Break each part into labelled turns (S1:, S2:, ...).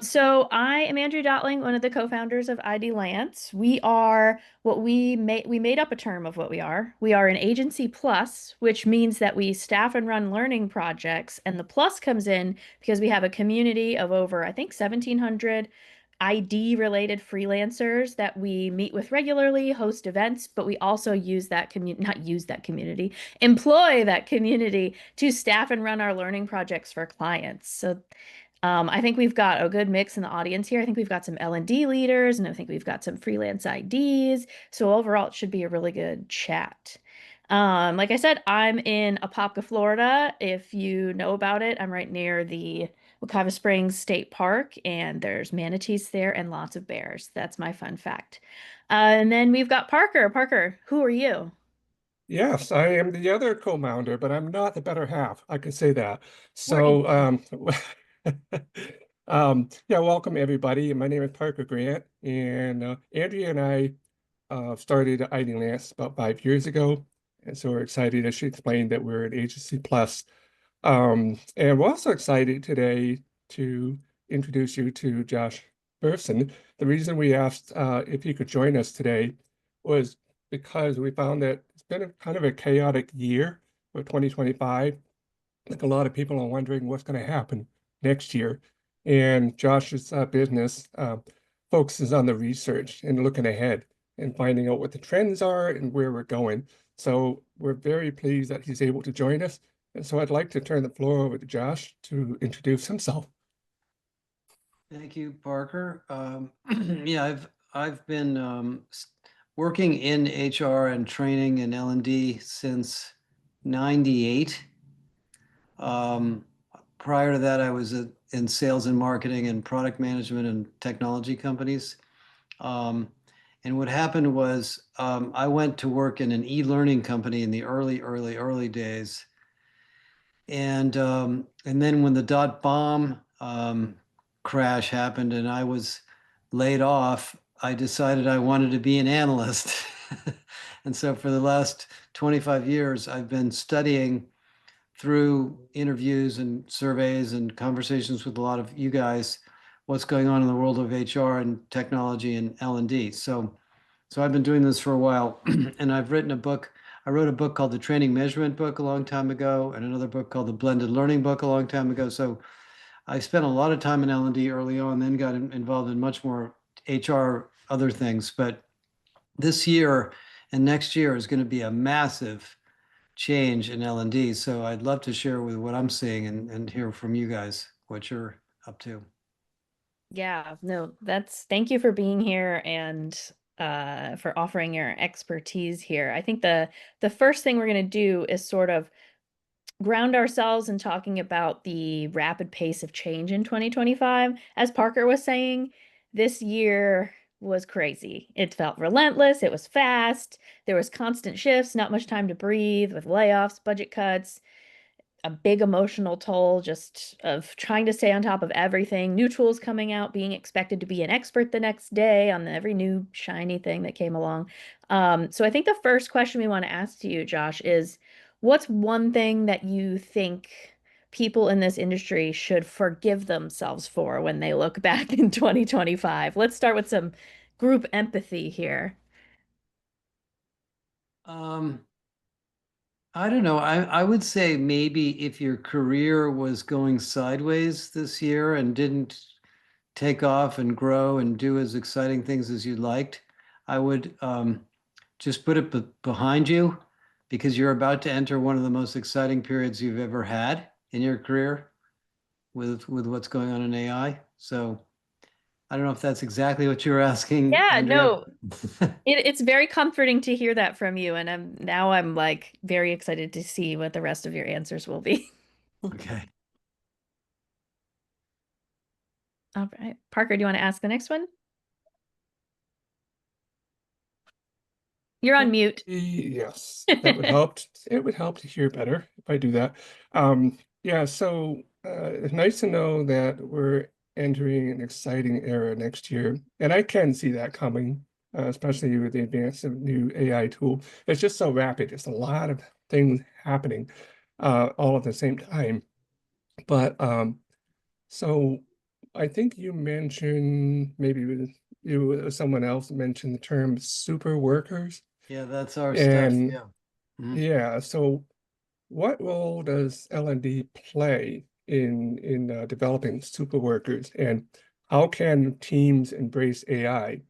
S1: So I am Andrew Dotling, one of the co-founders of IDLance. We are what we made up a term of what we are. We are an agency plus, which means that we staff and run learning projects, and the plus comes in because we have a community of over, I think, 1,700 ID related freelancers that we meet with regularly, host events, but we also use that community, not use that community, employ that community to staff and run our learning projects for clients. I think we've got a good mix in the audience here. I think we've got some L&D leaders, and I think we've got some freelance IDs. So overall, it should be a really good chat. Like I said, I'm in Apopka, Florida. If you know about it, I'm right near the Wekiva Springs State Park, and there's manatees there and lots of bears. That's my fun fact. And then we've got Parker. Parker, who are you?
S2: Yes, I am the other co-founder, but I'm not the better half. I can say that.
S1: We're
S2: So,
S1: equal.
S2: yeah, welcome everybody. My name is Parker Grant, and Andrea and I started IDLance about 5 years ago, and so we're excited, as she explained, that we're an agency plus. And we're also excited today to introduce you to Josh Bersin. The reason we asked if he could join us today was because we found that it's been a kind of a chaotic year for 2025. Like a lot of people are wondering what's going to happen next year. And Josh's business focuses on the research and looking ahead and finding out what the trends are and where we're going. So we're very pleased that he's able to join us. And so I'd like to turn the floor over to Josh to introduce himself.
S3: Thank you, Parker. Yeah, I've been working in HR and training in L&D since '98. Prior to that, I was in sales and marketing and product management and technology companies. And what happened was I went to work in an e-learning company in the early days. And then when the dot-bomb crash happened and I was laid off, I decided I wanted to be an analyst. And so for the last 25 years, I've been studying through interviews and surveys and conversations with a lot of you guys what's going on in the world of HR and technology and L&D. So I've been doing this for a while, and I've written a book. I wrote a book called the Training Measurement Book a long time ago, and another book called the Blended Learning Book a long time ago. So I spent a lot of time in L&D early on, then got involved in much more HR, other things. But this year and next year is going to be a massive change in L&D. So I'd love to share with what I'm seeing and hear from you guys what you're up to.
S1: Yeah, no, thank you for being here and for offering your expertise here. I think the first thing we're going to do is sort of ground ourselves in talking about the rapid pace of change in 2025. As Parker was saying, this year was crazy. It felt relentless, it was fast, there was constant shifts, not much time to breathe with layoffs, budget cuts, a big emotional toll just of trying to stay on top of everything, new tools coming out, being expected to be an expert the next day on every new shiny thing that came along. So I think the first question we want to ask to you, Josh, is what's one thing that you think people in this industry should forgive themselves for when they look back in 2025? Let's start with some group empathy here.
S3: Um, I don't know. I would say maybe if your career was going sideways this year and didn't take off and grow and do as exciting things as you liked, I would just put it behind you because you're about to enter one of the most exciting periods you've ever had in your career with what's going on in AI. So I don't know if that's exactly what you were asking,
S1: Yeah,
S3: Andrea.
S1: no, it's very comforting to hear that from you, and I'm like very excited to see what the rest of your answers will be.
S3: Okay.
S1: All right. Parker, do you want to ask the next one? You're on mute.
S2: Yes, that would help. It would help to hear better if I do that. Yeah, so it's nice to know that we're entering an exciting era next year, and I can see that coming, especially with the advance of new AI tool. It's just so rapid. There's a lot of things happening. all at the same time. But so I think you mentioned maybe someone else mentioned the term super workers.
S3: Yeah, that's our stuff.
S2: And
S3: Yeah. Mhm.
S2: yeah, so what role does L&D play in developing super workers, and how can teams embrace AI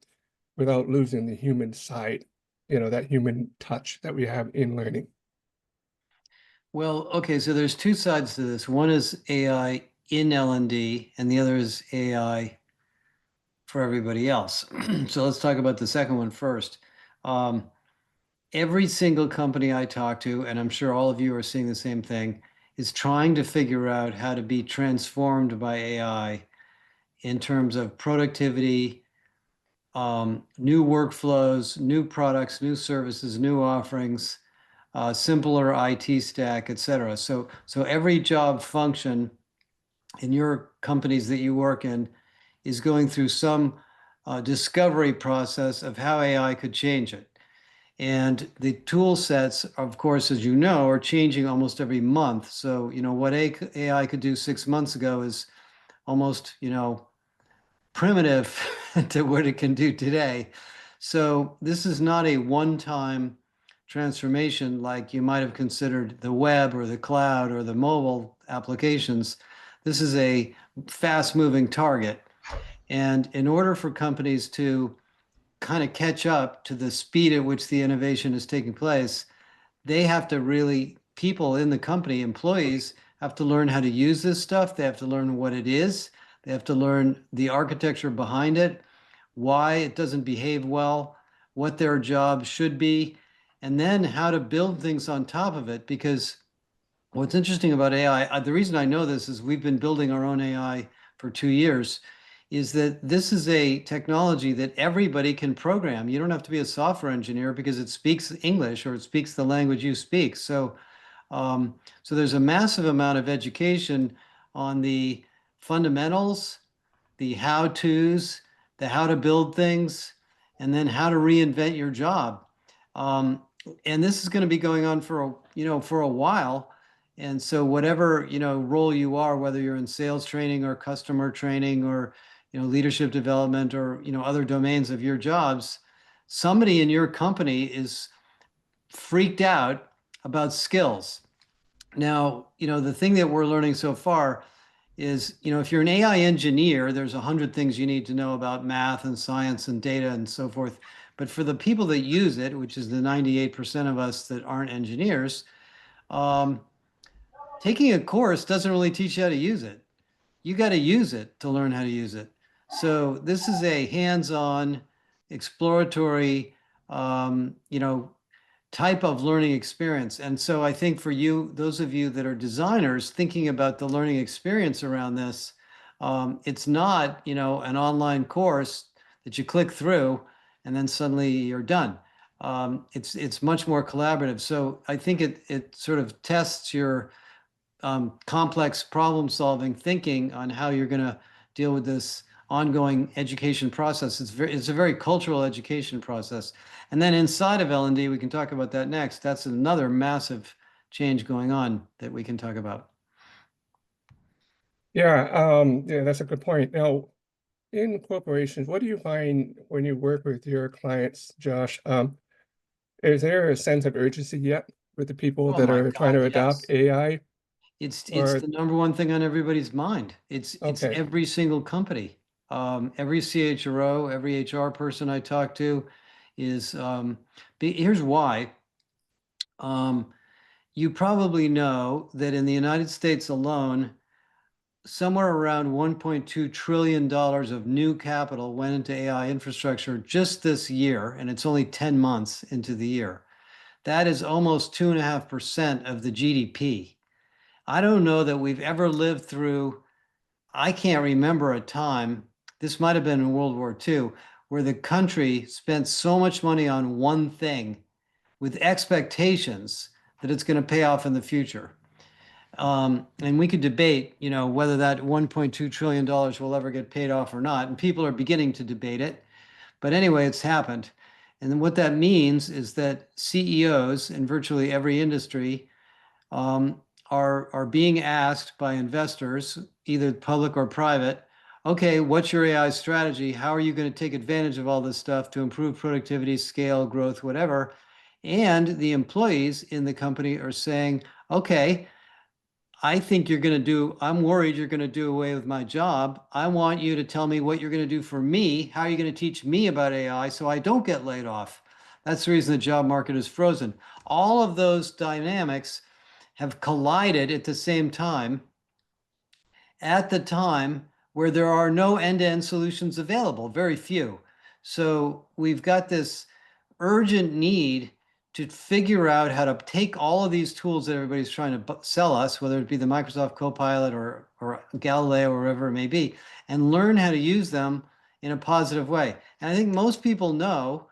S2: without losing the human side, that human touch that we have in learning?
S3: Well, okay, so there's two sides to this. One is AI in L&D, and the other is AI for everybody else. So let's talk about the second one first. Um, every single company I talk to, and I'm sure all of you are seeing the same thing, is trying to figure out how to be transformed by AI in terms of productivity, new workflows, new products, new services, new offerings, simpler IT stack, et cetera. So every job function in your companies that you work in is going through some discovery process of how AI could change it. And the tool sets, of course, as you know, are changing almost every month. So, what AI could do 6 months ago is almost, primitive to what it can do today. So this is not a one-time transformation like you might have considered the web or the cloud or the mobile applications. This is a fast-moving target. And in order for companies to kind of catch up to the speed at which the innovation is taking place, they have to really, people in the company, employees, have to learn how to use this stuff. They have to learn what it is. They have to learn the architecture behind it, why it doesn't behave well, what their job should be, and then how to build things on top of it. Because what's interesting about AI, the reason I know this is we've been building our own AI for 2 years, is that this is a technology that everybody can program. You don't have to be a software engineer because it speaks English or it speaks the language you speak. So there's a massive amount of education on the fundamentals, the how-tos, the how to build things, and then how to reinvent your job. Um, and this is going to be going on for a while. And so whatever, role you are, whether you're in sales training or customer training or, leadership development or, other domains of your jobs, somebody in your company is freaked out about skills. Now, the thing that we're learning so far is, if you're an AI engineer, there's 100 things you need to know about math and science and data and so forth. But for the people that use it, which is the 98% of us that aren't engineers, um, taking a course doesn't really teach you how to use it. You got to use it to learn how to use it. So this is a hands-on, exploratory, type of learning experience. And so I think for you, those of you that are designers thinking about the learning experience around this, it's not, an online course that you click through and then suddenly you're done. It's much more collaborative. So I think it sort of tests your complex problem solving thinking on how you're going to deal with this ongoing education process. It's a very cultural education process. And then inside of L&D, we can talk about that next. That's another massive change going on that we can talk about.
S2: Yeah, that's a good point. Now, in corporations, what do you find when you work with your clients, Josh? Is there a sense of urgency yet with the people
S3: Oh
S2: that
S3: my
S2: are trying
S3: God,
S2: to adopt
S3: yes.
S2: AI?
S3: It's
S2: Or
S3: the number one thing on everybody's mind. It's
S2: okay,
S3: every single company. Every CHRO, every HR person I talk to is here's why. Um, you probably know that in the United States alone, somewhere around $1.2 trillion of new capital went into AI infrastructure just this year, and it's only 10 months into the year. That is almost 2.5% of the GDP. I don't know that we've ever lived through, I can't remember a time, this might have been in World War II, where the country spent so much money on one thing with expectations that it's going to pay off in the future. And we could debate, whether that $1.2 trillion will ever get paid off or not. And people are beginning to debate it. But anyway, it's happened. And then what that means is that CEOs in virtually every industry um, are being asked by investors, either public or private, okay, what's your AI strategy? How are you going to take advantage of all this stuff to improve productivity, scale, growth, whatever? And the employees in the company are saying, okay, I think you're going to do, I'm worried you're going to do away with my job. I want you to tell me what you're going to do for me. How are you going to teach me about AI so I don't get laid off? That's the reason the job market is frozen. All of those dynamics have collided at the same time at the time where there are no end-to-end solutions available, very few. So we've got this urgent need to figure out how to take all of these tools that everybody's trying to sell us, whether it be the Microsoft Copilot or Galileo or wherever it may be, and learn how to use them in a positive way. And I think most people know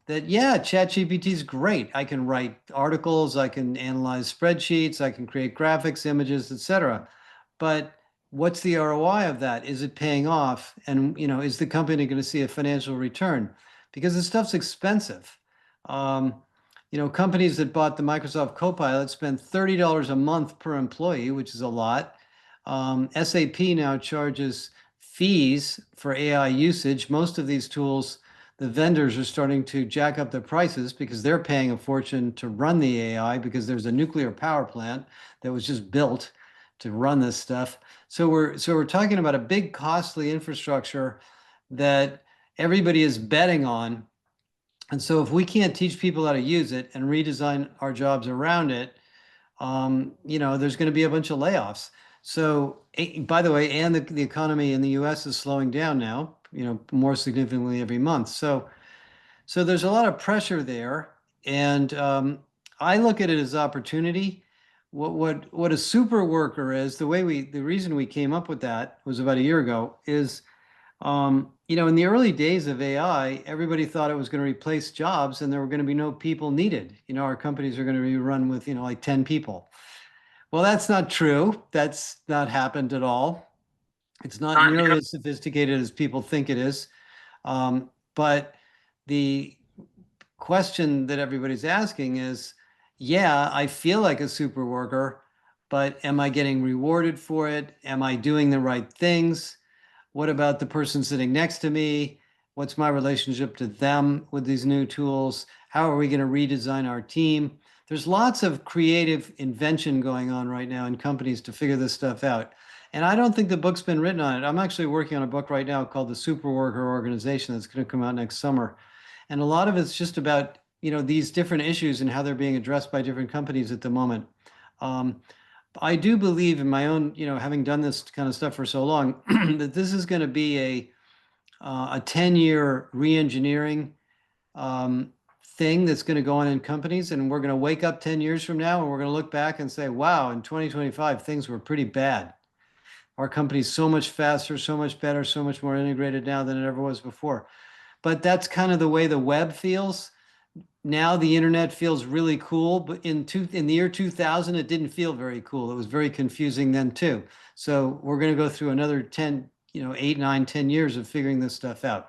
S3: that, yeah, ChatGPT is great. I can write articles, I can analyze spreadsheets, I can create graphics, images, etc. But what's the ROI of that? Is it paying off? And is the company going to see a financial return? Because this stuff's expensive. Um, companies that bought the Microsoft Copilot spend $30 a month per employee, which is a lot. SAP now charges fees for AI usage. Most of these tools, the vendors are starting to jack up their prices because they're paying a fortune to run the AI because there's a nuclear power plant that was just built to run this stuff. So we're talking about a big costly infrastructure that everybody is betting on. And so if we can't teach people how to use it and redesign our jobs around it, there's going to be a bunch of layoffs. So, by the way, and the economy in the US is slowing down now, more significantly every month. So there's a lot of pressure there. And I look at it as opportunity. What a super worker is, the reason we came up with that was about a year ago, is in the early days of AI, everybody thought it was going to replace jobs and there were going to be no people needed. Our companies are going to be run with, like 10 people. Well, that's not true. That's not happened at all. It's not nearly as sophisticated as people think it is. But the question that everybody's asking is, yeah, I feel like a super worker, but am I getting rewarded for it? Am I doing the right things? What about the person sitting next to me? What's my relationship to them with these new tools? How are we going to redesign our team? There's lots of creative invention going on right now in companies to figure this stuff out. And I don't think the book's been written on it. I'm actually working on a book right now called The Superworker Organization that's going to come out next summer. And a lot of it's just about, these different issues and how they're being addressed by different companies at the moment. I do believe in my own, having done this kind of stuff for so long, that this is going to be a 10-year re-engineering thing that's going to go on in companies, and we're going to wake up 10 years from now and we're going to look back and say, wow, in 2025 things were pretty bad. Our company's so much faster, so much better, so much more integrated now than it ever was before. But that's kind of the way the web feels. Now the internet feels really cool, but in the year 2000, it didn't feel very cool. It was very confusing then too. So we're going to go through another 10, 8, 9, 10 years of figuring this stuff out.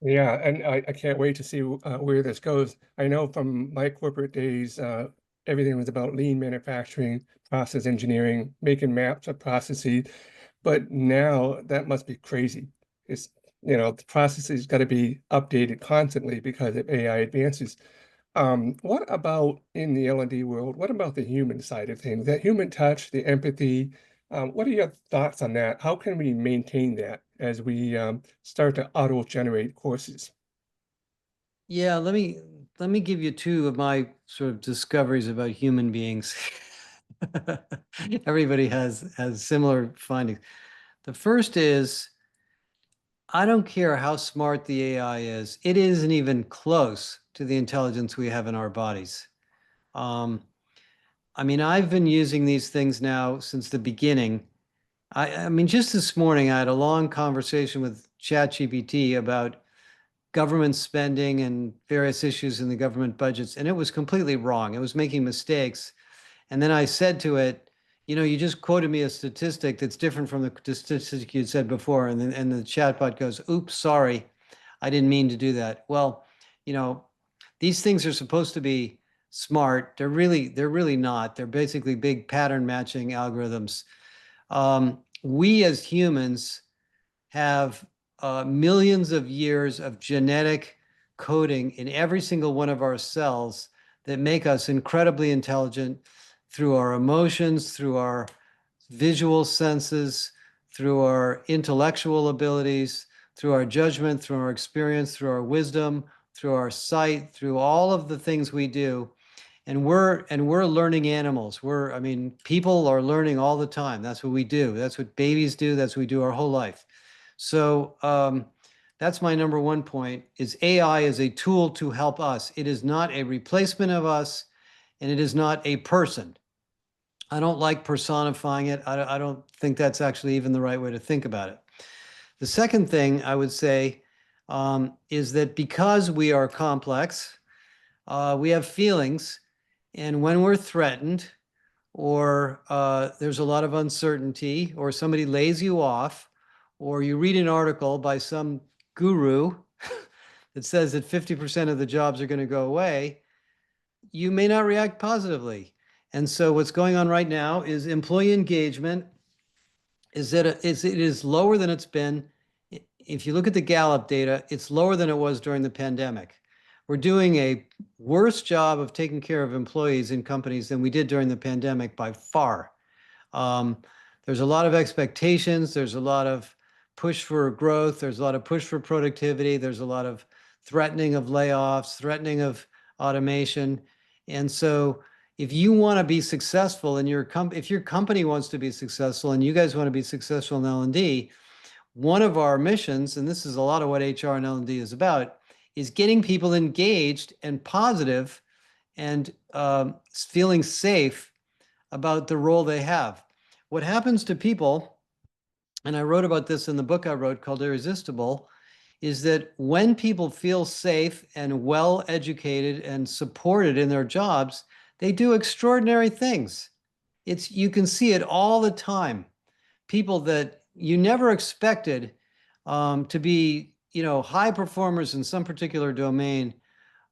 S2: Yeah, and I can't wait to see where this goes. I know from my corporate days, everything was about lean manufacturing, process engineering, making maps of processes. But now that must be crazy. It's, the processes got to be updated constantly because of AI advances. What about in the L&D world? What about the human side of things? That human touch, the empathy. What are your thoughts on that? How can we maintain that as we start to auto-generate courses?
S3: Yeah, let me give you two of my sort of discoveries about human beings. Everybody has similar findings. The first is, I don't care how smart the AI is, it isn't even close to the intelligence we have in our bodies. I mean, I've been using these things now since the beginning. I mean, just this morning, I had a long conversation with ChatGPT about government spending and various issues in the government budgets, and it was completely wrong. It was making mistakes. And then I said to it, you just quoted me a statistic that's different from the statistic you'd said before. And the chatbot goes, oops, sorry, I didn't mean to do that. Well, these things are supposed to be smart. They're really not. They're basically big pattern matching algorithms. We as humans have millions of years of genetic coding in every single one of our cells that make us incredibly intelligent through our emotions, through our visual senses, through our intellectual abilities, through our judgment, through our experience, through our wisdom, through our sight, through all of the things we do. And we're learning animals. I mean, people are learning all the time. That's what we do. That's what babies do. That's what we do our whole life. So that's my number one point, is AI is a tool to help us. It is not a replacement of us, and it is not a person. I don't like personifying it. I don't think that's actually even the right way to think about it. The second thing I would say is that because we are complex, we have feelings, and when we're threatened, or there's a lot of uncertainty, or somebody lays you off, or you read an article by some guru that says that 50% of the jobs are going to go away, you may not react positively. And so what's going on right now is employee engagement is that it is lower than it's been. If you look at the Gallup data, it's lower than it was during the pandemic. We're doing a worse job of taking care of employees in companies than we did during the pandemic by far. There's a lot of expectations. There's a lot of push for growth. There's a lot of push for productivity. There's a lot of threatening of layoffs, threatening of automation. And so if you want to be successful in if your company wants to be successful and you guys want to be successful in L&D, one of our missions, and this is a lot of what HR and L&D is about, is getting people engaged and positive and feeling safe about the role they have. What happens to people, and I wrote about this in the book I wrote called Irresistible, is that when people feel safe and well educated and supported in their jobs, they do extraordinary things. You can see it all the time. People that you never expected to be, high performers in some particular domain,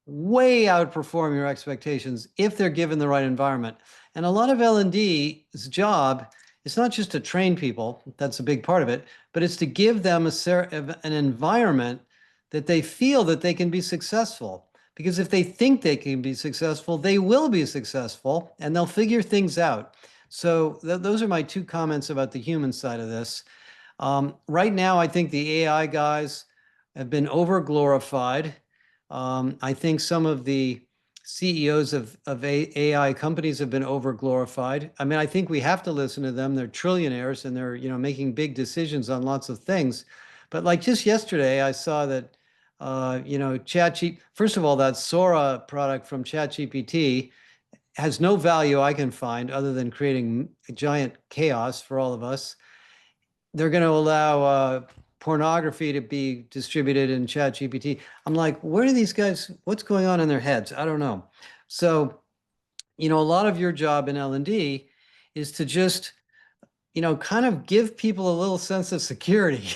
S3: way outperform your expectations if they're given the right environment. And a lot of L&D's job is not just to train people, that's a big part of it, but it's to give them an environment that they feel that they can be successful. Because if they think they can be successful, they will be successful and they'll figure things out. So those are my two comments about the human side of this. Right now, I think the AI guys have been over-glorified. I think some of the CEOs of AI companies have been over-glorified. I mean, I think we have to listen to them. They're trillionaires and they're, making big decisions on lots of things. But like just yesterday, I saw that, first of all, that Sora product from ChatGPT has no value I can find other than creating giant chaos for all of us. They're going to allow pornography to be distributed in ChatGPT. I'm like, where do these guys, what's going on in their heads? I don't know. So, a lot of your job in L&D is to just, kind of give people a little sense of security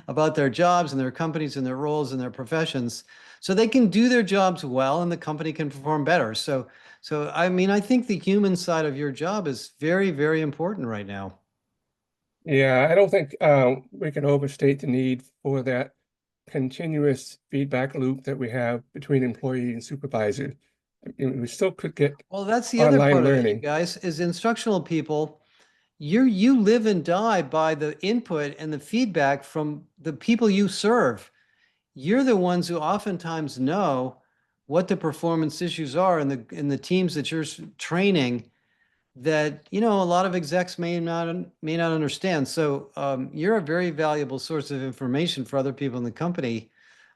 S3: about their jobs and their companies and their roles and their professions, so they can do their jobs well and the company can perform better. So I mean, I think the human side of your job is very, very important right now.
S2: Yeah, I don't think we can overstate the need for that continuous feedback loop that we have between employee and supervisor. I mean, we still could get
S3: Well, that's the other
S2: online
S3: part of it, you
S2: learning.
S3: guys, is instructional people. You live and die by the input and the feedback from the people you serve. You're the ones who oftentimes know what the performance issues are in the teams that you're training, that a lot of execs may not understand. So you're a very valuable source of information for other people in the company,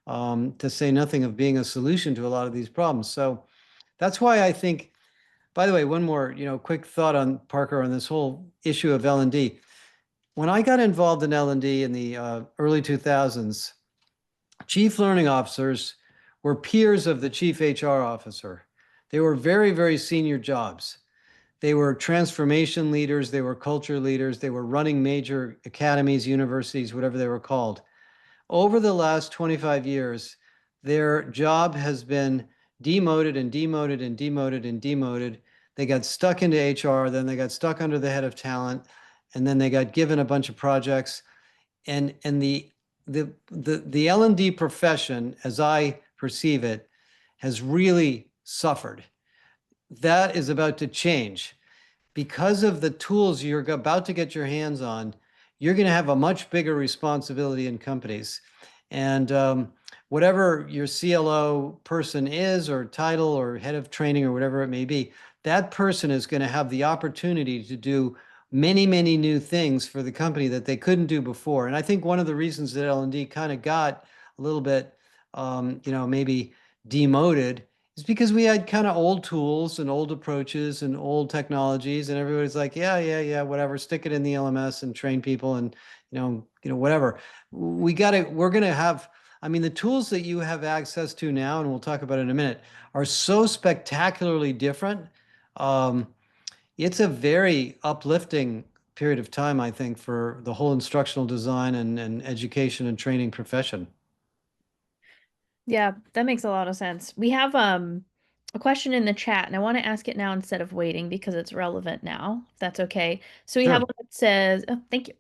S3: to say nothing of being a solution to a lot of these problems. So that's why I think. By the way, one more quick thought on Parker on this whole issue of L&D. When I got involved in L&D in the early 2000s, chief learning officers were peers of the chief HR officer. They were very, very senior jobs. They were transformation leaders. They were culture leaders. They were running major academies, universities, whatever they were called. Over the last 25 years, their job has been demoted and demoted and demoted and demoted. They got stuck into HR, then they got stuck under the head of talent, and then they got given a bunch of projects. And the L&D profession, as I perceive it, has really suffered. That is about to change because of the tools you're about to get your hands on. You're going to have a much bigger responsibility in companies. And whatever your CLO person is, or title, or head of training, or whatever it may be, that person is going to have the opportunity to do many, many new things for the company that they couldn't do before. And I think one of the reasons that L&D kind of got a little bit, maybe demoted, is because we had kind of old tools and old approaches and old technologies, and everybody's like, yeah, whatever, stick it in the LMS and train people, and whatever. We're gonna have, I mean, the tools that you have access to now, and we'll talk about it in a minute, are so spectacularly different. It's a very uplifting period of time, I think, for the whole instructional design and education and training profession.
S1: Yeah, that makes a lot of sense. We have a question in the chat, and I want to ask it now instead of waiting because it's relevant now, if that's okay. So we have
S3: Sure.
S1: one that says, oh, thank you.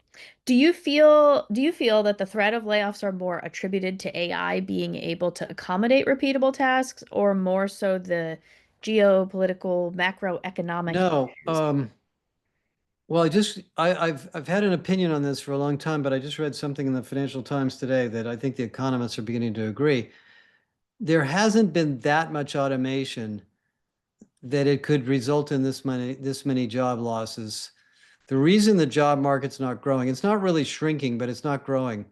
S1: Do you feel that the threat of layoffs are more attributed to AI being able to accommodate repeatable tasks, or more so the geopolitical macroeconomic
S3: No.
S1: issues?
S3: Well, I've had an opinion on this for a long time, but I just read something in the Financial Times today that I think the economists are beginning to agree. There hasn't been that much automation that it could result in this many job losses. The reason the job market's not growing, it's not really shrinking, but it's not growing,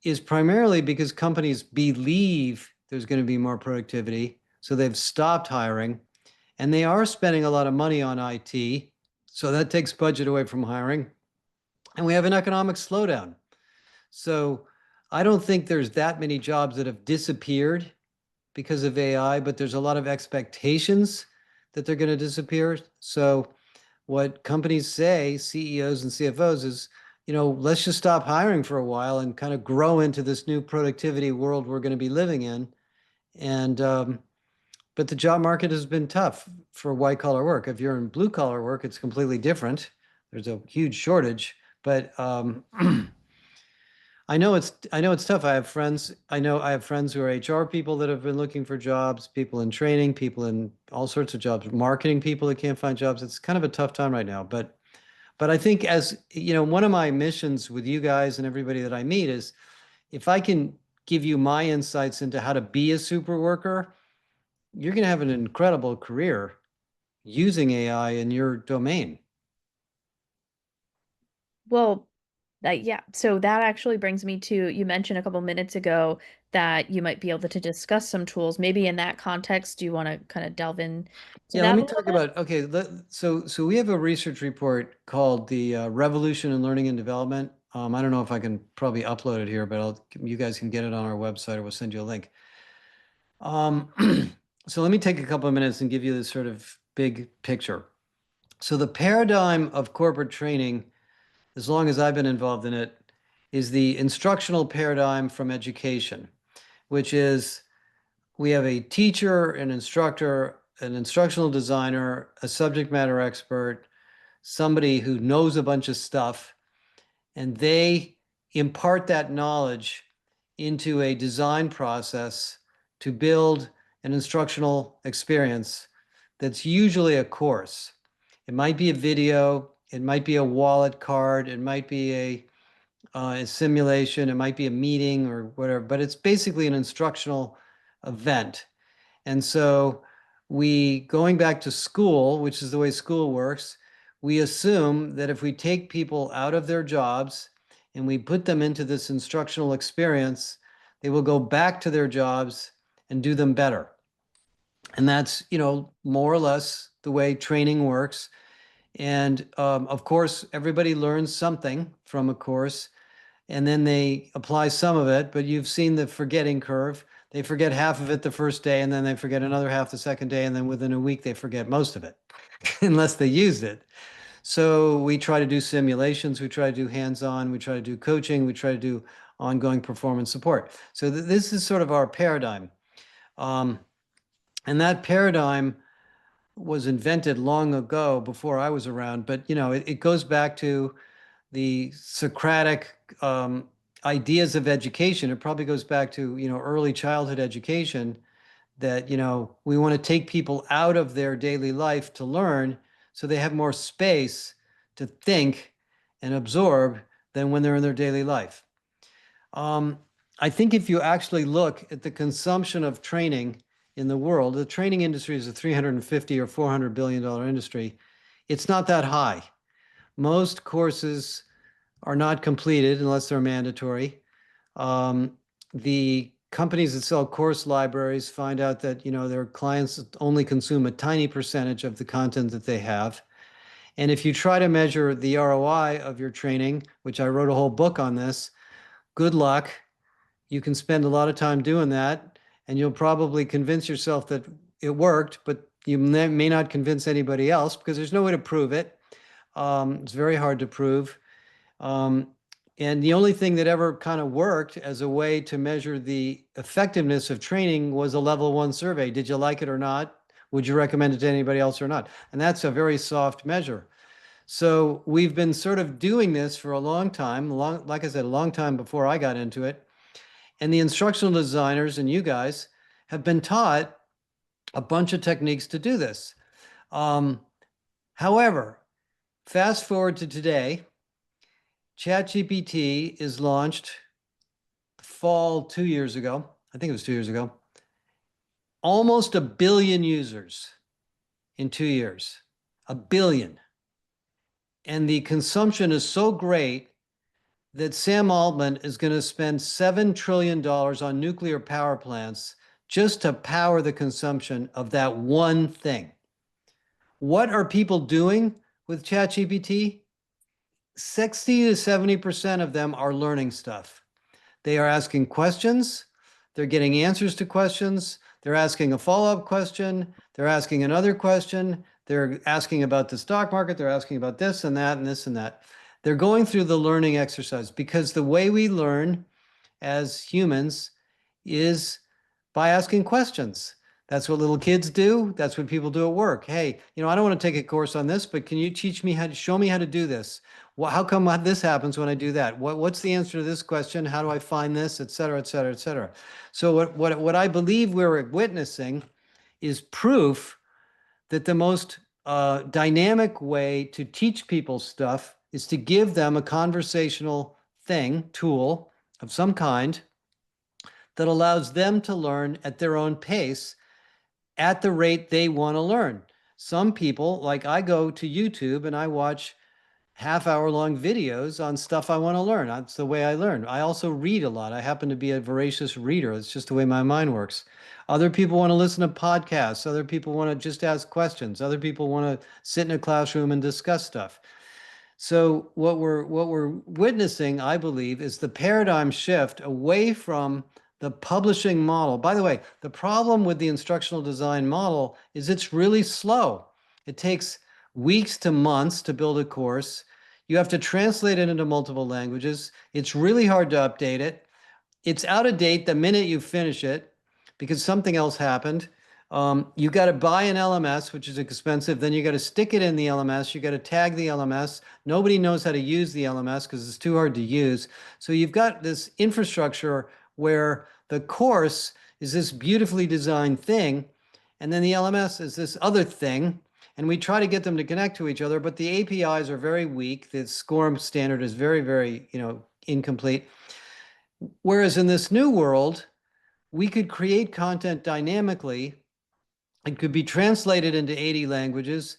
S3: is primarily because companies believe there's going to be more productivity, so they've stopped hiring, and they are spending a lot of money on IT, so that takes budget away from hiring, and we have an economic slowdown. So I don't think there's that many jobs that have disappeared because of AI, but there's a lot of expectations that they're going to disappear. So what companies say, CEOs and CFOs, is, let's just stop hiring for a while and kind of grow into this new productivity world we're going to be living in. And but the job market has been tough for white collar work. If you're in blue collar work, it's completely different. There's a huge shortage, but I know it's tough. I have friends who are HR people that have been looking for jobs, people in training, people in all sorts of jobs, marketing people that can't find jobs. It's kind of a tough time right now. But I think, as one of my missions with you guys and everybody that I meet is, if I can give you my insights into how to be a super worker, you're going to have an incredible career using AI in your domain.
S1: Well, yeah, so that actually brings me to, you mentioned a couple minutes ago that you might be able to discuss some tools. Maybe in that context, do you want to kind of delve in to
S3: Yeah, let
S1: that a
S3: me
S1: little
S3: talk
S1: bit?
S3: about, okay, so we have a research report called the Revolution in Learning and Development. I don't know if I can probably upload it here, but you guys can get it on our website, or we'll send you a link. Um, so let me take a couple of minutes and give you this sort of big picture. So the paradigm of corporate training, as long as I've been involved in it, is the instructional paradigm from education, which is, we have a teacher, an instructor, an instructional designer, a subject matter expert, somebody who knows a bunch of stuff, and they impart that knowledge into a design process to build an instructional experience that's usually a course. It might be a video, it might be a wallet card, it might be a simulation, it might be a meeting or whatever, but it's basically an instructional event. And so going back to school, which is the way school works, we assume that if we take people out of their jobs and we put them into this instructional experience, they will go back to their jobs and do them better. And that's, more or less the way training works. And of course, everybody learns something from a course, and then they apply some of it, but you've seen the forgetting curve. They forget half of it the first day, and then they forget another half the second day, and then within a week they forget most of it, unless they used it. So we try to do simulations, we try to do hands-on, we try to do coaching, we try to do ongoing performance support. So this is sort of our paradigm. Um, And that paradigm was invented long ago before I was around, but it goes back to the Socratic ideas of education. It probably goes back to, early childhood education, that, we want to take people out of their daily life to learn so they have more space to think and absorb than when they're in their daily life. I think if you actually look at the consumption of training in the world, the training industry is a 350 or $400 billion industry. It's not that high. Most courses are not completed unless they're mandatory. The companies that sell course libraries find out that their clients only consume a tiny percentage of the content that they have. And if you try to measure the ROI of your training, which I wrote a whole book on this, good luck. You can spend a lot of time doing that, and you'll probably convince yourself that it worked, but you may not convince anybody else because there's no way to prove it. It's very hard to prove. And the only thing that ever kind of worked as a way to measure the effectiveness of training was a level 1 survey. Did you like it or not? Would you recommend it to anybody else or not? And that's a very soft measure. So we've been sort of doing this for a long time, like I said, a long time before I got into it. And the instructional designers and you guys have been taught a bunch of techniques to do this. However, fast forward to today, ChatGPT is launched fall 2 years ago. I think it was 2 years ago. Almost a billion users in 2 years, a billion. And the consumption is so great that Sam Altman is going to spend $7 trillion on nuclear power plants just to power the consumption of that one thing. What are people doing with ChatGPT? 60 to 70% of them are learning stuff. They are asking questions. They're getting answers to questions. They're asking a follow-up question. They're asking another question. They're asking about the stock market. They're asking about this and that and this and that. They're going through the learning exercise because the way we learn as humans is by asking questions. That's what little kids do. That's what people do at work. Hey, I don't want to take a course on this, but can you teach me show me how to do this? Well, how come this happens when I do that? What's the answer to this question? How do I find this, et cetera, et cetera, et cetera. So what I believe we're witnessing is proof that the most dynamic way to teach people stuff is to give them a conversational tool of some kind that allows them to learn at their own pace at the rate they want to learn. Some people, like I go to YouTube and I watch half-hour-long videos on stuff I want to learn. That's the way I learn. I also read a lot. I happen to be a voracious reader. It's just the way my mind works. Other people want to listen to podcasts. Other people want to just ask questions. Other people want to sit in a classroom and discuss stuff. So what we're witnessing, I believe, is the paradigm shift away from the publishing model. By the way, the problem with the instructional design model is it's really slow. It takes weeks to months to build a course. You have to translate it into multiple languages. It's really hard to update it. It's out of date the minute you finish it because something else happened. You got to buy an LMS, which is expensive. Then you got to stick it in the LMS. You got to tag the LMS. Nobody knows how to use the LMS because it's too hard to use. So you've got this infrastructure where the course is this beautifully designed thing, and then the LMS is this other thing. And we try to get them to connect to each other, but the APIs are very weak. The SCORM standard is very, very, incomplete. Whereas in this new world, we could create content dynamically. It could be translated into 80 languages.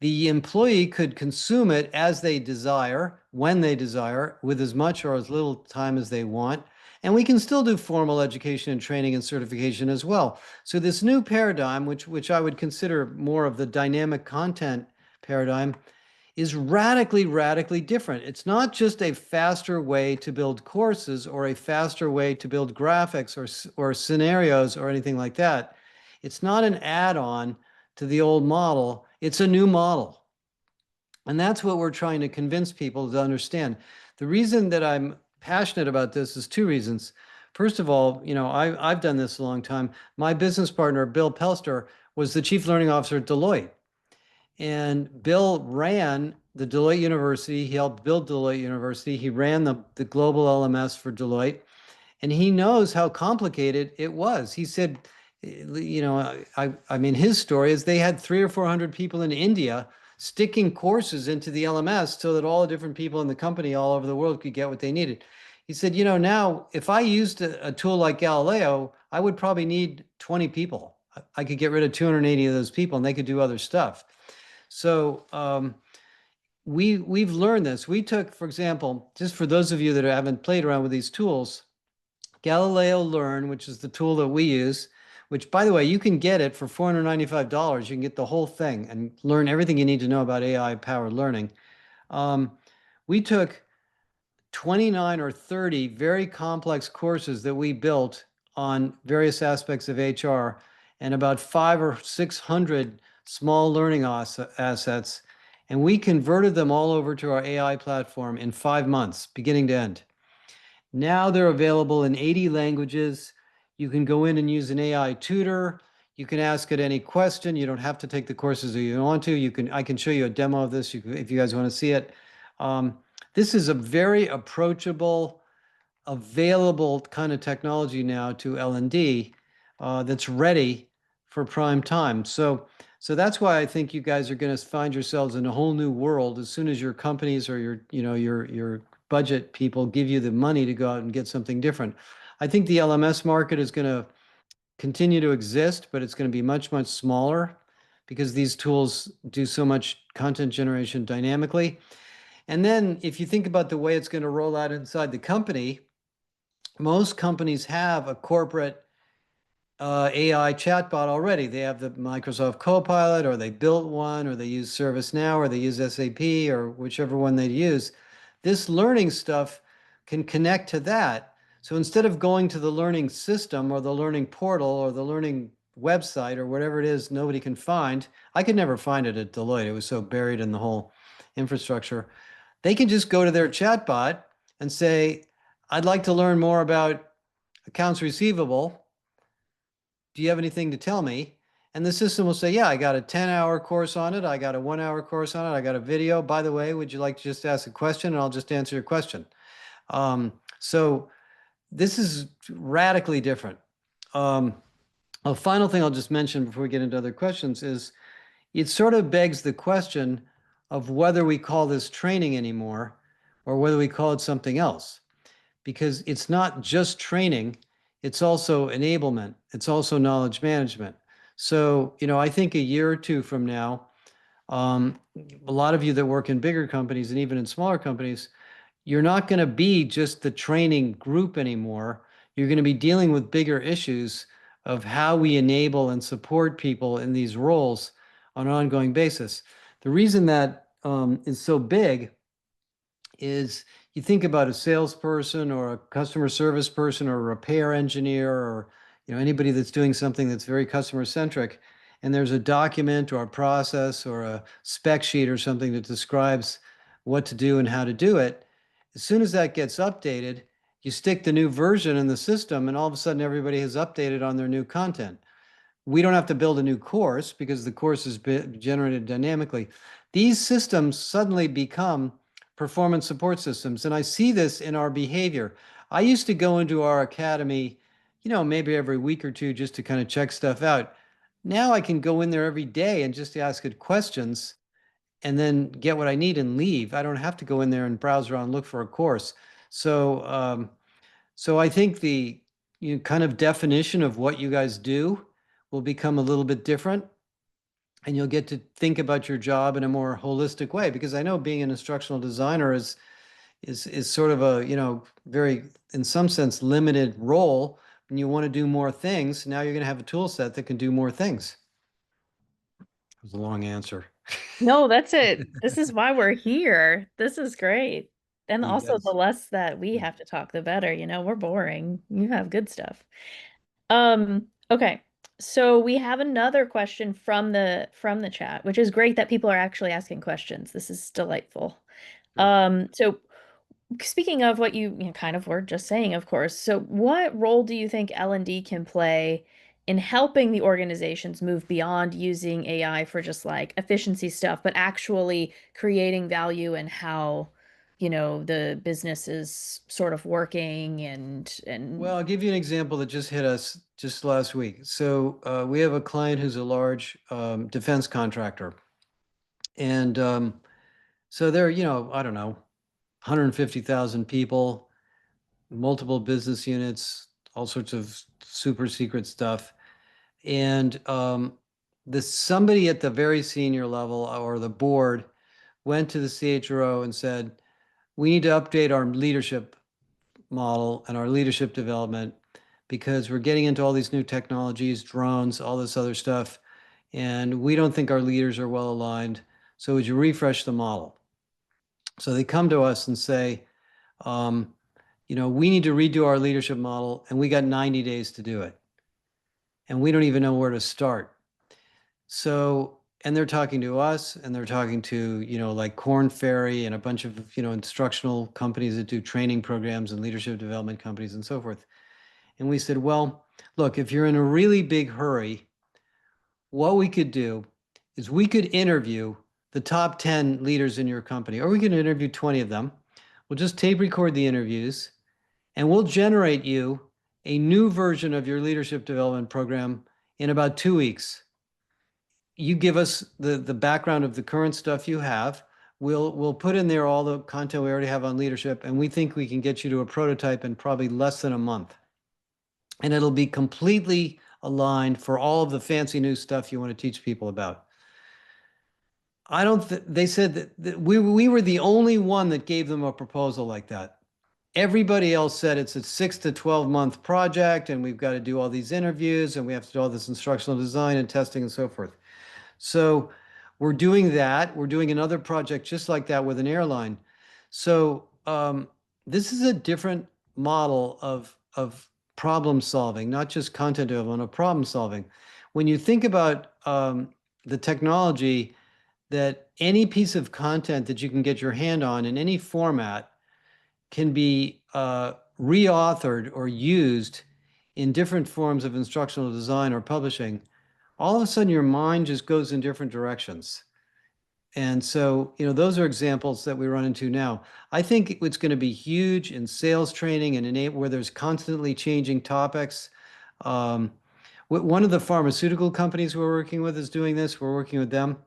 S3: The employee could consume it as they desire, when they desire, with as much or as little time as they want. And we can still do formal education and training and certification as well. So this new paradigm, which I would consider more of the dynamic content paradigm, is radically, radically different. It's not just a faster way to build courses or a faster way to build graphics or scenarios or anything like that. It's not an add-on to the old model. It's a new model. And that's what we're trying to convince people to understand. The reason that I'm passionate about this is two reasons. First of all, I've done this a long time. My business partner, Bill Pelster, was the chief learning officer at Deloitte. And Bill ran the Deloitte University. He helped build Deloitte University. He ran the global LMS for Deloitte. And he knows how complicated it was. He said, I mean, his story is they had 300 or 400 people in India sticking courses into the LMS so that all the different people in the company all over the world could get what they needed. He said, now if I used a tool like Galileo, I would probably need 20 people. I could get rid of 280 of those people and they could do other stuff. So we've learned this. We took, for example, just for those of you that haven't played around with these tools, Galileo Learn, which is the tool that we use, which, by the way, you can get it for $495. You can get the whole thing and learn everything you need to know about AI-powered learning. We took 29 or 30 very complex courses that we built on various aspects of HR and about 500 or 600 small learning assets. And we converted them all over to our AI platform in 5 months, beginning to end. Now they're available in 80 languages. You can go in and use an AI tutor. You can ask it any question. You don't have to take the courses that you want to. I can show you a demo of this if you guys want to see it. This is a very approachable, available kind of technology now to L&D that's ready for prime time. So that's why I think you guys are going to find yourselves in a whole new world as soon as your companies or your budget people give you the money to go out and get something different. I think the LMS market is going to continue to exist, but it's going to be much, much smaller because these tools do so much content generation dynamically. And then if you think about the way it's going to roll out inside the company, most companies have a corporate AI chatbot already. They have the Microsoft Copilot, or they built one, or they use ServiceNow, or they use SAP, or whichever one they use. This learning stuff can connect to that. So instead of going to the learning system or the learning portal or the learning website or whatever it is nobody can find, I could never find it at Deloitte. It was so buried in the whole infrastructure. They can just go to their chatbot and say, I'd like to learn more about accounts receivable. Do you have anything to tell me? And the system will say, yeah, I got a 10-hour course on it. I got a 1-hour course on it. I got a video. By the way, would you like to just ask a question? And I'll just answer your question. So this is radically different. A final thing I'll just mention before we get into other questions is it sort of begs the question of whether we call this training anymore or whether we call it something else. Because it's not just training, it's also enablement. It's also knowledge management. So, I think a year or two from now, a lot of you that work in bigger companies and even in smaller companies, you're not going to be just the training group anymore. You're going to be dealing with bigger issues of how we enable and support people in these roles on an ongoing basis. The reason that is so big is you think about a salesperson or a customer service person or a repair engineer or anybody that's doing something that's very customer centric, and there's a document or a process or a spec sheet or something that describes what to do and how to do it. As soon as that gets updated, you stick the new version in the system, and all of a sudden everybody has updated on their new content. We don't have to build a new course because the course is generated dynamically. These systems suddenly become performance support systems. And I see this in our behavior. I used to go into our academy, maybe every week or two just to kind of check stuff out. Now I can go in there every day and just ask it questions and then get what I need and leave. I don't have to go in there and browse around and look for a course. So, so I think the kind of definition of what you guys do will become a little bit different, and you'll get to think about your job in a more holistic way. Because I know being an instructional designer is sort of a very, in some sense, limited role. And you want to do more things. Now you're going to have a tool set that can do more things. It was a long answer.
S1: No, that's it. This is why we're here. This is great. And also, the
S3: Yes.
S1: less that we have to talk, the better. We're boring. You have good stuff. Okay. So we have another question from the chat, which is great that people are actually asking questions. This is delightful.
S3: Good.
S1: So speaking of what you kind of were just saying, of course, so what role do you think L&D can play in helping the organizations move beyond using AI for just like efficiency stuff, but actually creating value and how, the business is sort of working and
S3: Well, I'll give you an example that just hit us just last week. So we have a client who's a large defense contractor. And so they're, I don't know, 150,000 people, multiple business units, all sorts of super secret stuff. And somebody at the very senior level or the board went to the CHRO and said, we need to update our leadership model and our leadership development because we're getting into all these new technologies, drones, all this other stuff, and we don't think our leaders are well aligned. So would you refresh the model? So they come to us and say, we need to redo our leadership model, and we got 90 days to do it. And we don't even know where to start. So, and they're talking to us, and they're talking to, like Korn Ferry and a bunch of, instructional companies that do training programs and leadership development companies and so forth. And we said, well, look, if you're in a really big hurry, what we could do is we could interview the top 10 leaders in your company, or we could interview 20 of them. We'll just tape record the interviews, and we'll generate you a new version of your leadership development program in about 2 weeks. You give us the background of the current stuff you have. We'll put in there all the content we already have on leadership, and we think we can get you to a prototype in probably less than a month. And it'll be completely aligned for all of the fancy new stuff you want to teach people about. They said that we were the only one that gave them a proposal like that. Everybody else said it's a 6 to 12 month project, and we've got to do all these interviews, and we have to do all this instructional design and testing and so forth. So we're doing that. We're doing another project just like that with an airline. So this is a different model of problem solving, not just content development, of problem solving. When you think about the technology, that any piece of content that you can get your hand on in any format can be reauthored or used in different forms of instructional design or publishing, all of a sudden your mind just goes in different directions. And so, those are examples that we run into now. I think it's going to be huge in sales training and where there's constantly changing topics. One of the pharmaceutical companies we're working with is doing this. We're working with them.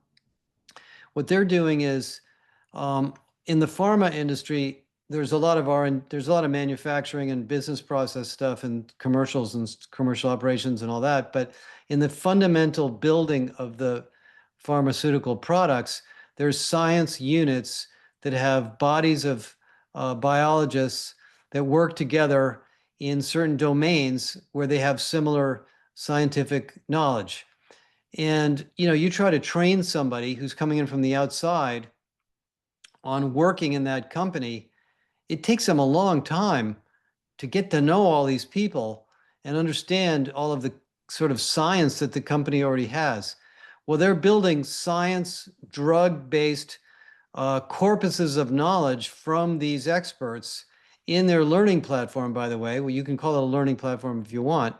S3: What they're doing is, in the pharma industry, there's a lot of manufacturing and business process stuff and commercials and commercial operations and all that. But in the fundamental building of the pharmaceutical products, there's science units that have bodies of biologists that work together in certain domains where they have similar scientific knowledge. And you try to train somebody who's coming in from the outside on working in that company, it takes them a long time to get to know all these people and understand all of the sort of science that the company already has. Well, they're building science, drug-based corpuses of knowledge from these experts in their learning platform, by the way. Well, you can call it a learning platform if you want.